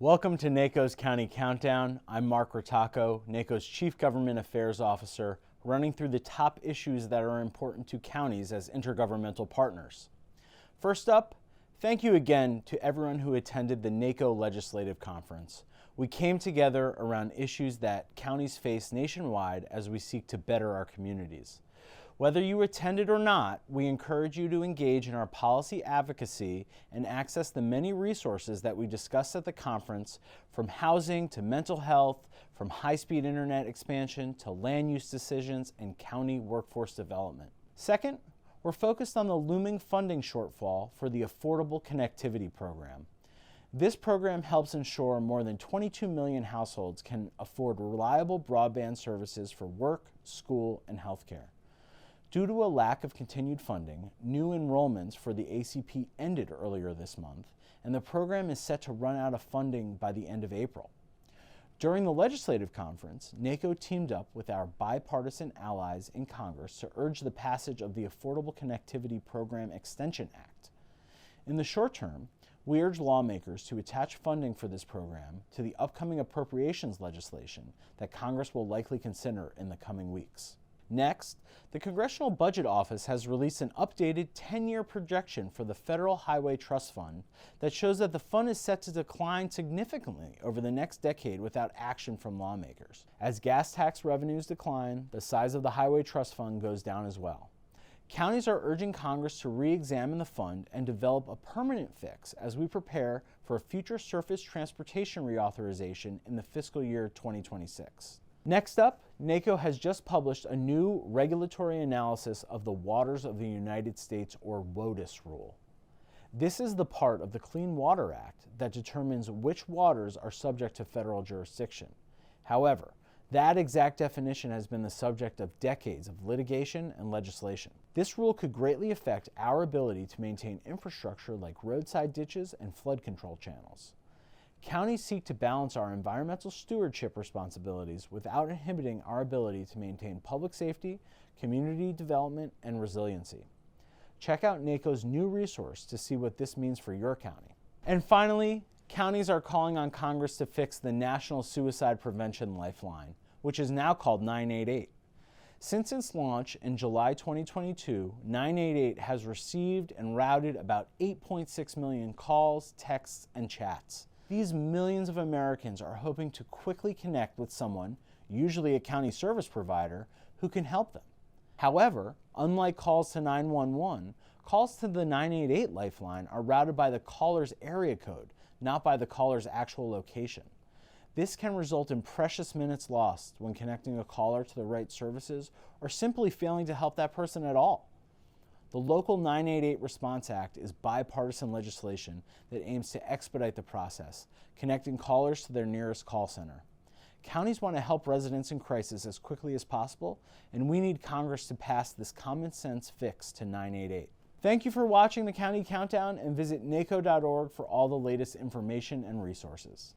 Welcome to NACo's County Countdown. I'm Mark Rattacco, NACo's Chief Government Affairs Officer, running through the top issues that are important to counties as intergovernmental partners. First up, thank you again to everyone who attended the NACo Legislative Conference. We came together around issues that counties face nationwide as we seek to better our communities. Whether you attended or not, we encourage you to engage in our policy advocacy and access the many resources that we discussed at the conference, from housing to mental health, from high-speed internet expansion to land use decisions and county workforce development. Second, we're focused on the looming funding shortfall for the Affordable Connectivity Program. This program helps ensure more than 22 million households can afford reliable broadband services for work, school, and healthcare. Due to a lack of continued funding, new enrollments for the ACP ended earlier this month, and the program is set to run out of funding by the end of April. During the legislative conference, NACo teamed up with our bipartisan allies in Congress to urge the passage of the Affordable Connectivity Program Extension Act. In the short term, we urge lawmakers to attach funding for this program to the upcoming appropriations legislation that Congress will likely consider in the coming weeks. Next, the Congressional Budget Office has released an updated 10-year projection for the Federal Highway Trust Fund that shows that the fund is set to decline significantly over the next decade without action from lawmakers. As gas tax revenues decline, the size of the Highway Trust Fund goes down as well. Counties are urging Congress to re-examine the fund and develop a permanent fix as we prepare for a future surface transportation reauthorization in the fiscal year 2026. Next up, NACo has just published a new regulatory analysis of the Waters of the United States, or WOTUS rule. This is the part of the Clean Water Act that determines which waters are subject to federal jurisdiction. However, that exact definition has been the subject of decades of litigation and legislation. This rule could greatly affect our ability to maintain infrastructure like roadside ditches and flood control channels. Counties seek to balance our environmental stewardship responsibilities without inhibiting our ability to maintain public safety, community development, and resiliency. Check out NACo's new resource to see what this means for your county. And finally, counties are calling on Congress to fix the National Suicide Prevention Lifeline, which is now called 988. Since its launch in July 2022, 988 has received and routed about 8.6 million calls, texts, and chats. These millions of Americans are hoping to quickly connect with someone, usually a county service provider, who can help them. However, unlike calls to 911, calls to the 988 lifeline are routed by the caller's area code, not by the caller's actual location. This can result in precious minutes lost when connecting a caller to the right services or simply failing to help that person at all. The local 988 Response Act is bipartisan legislation that aims to expedite the process, connecting callers to their nearest call center. Counties want to help residents in crisis as quickly as possible, and we need Congress to pass this common sense fix to 988. Thank you for watching the County Countdown, and visit naco.org for all the latest information and resources.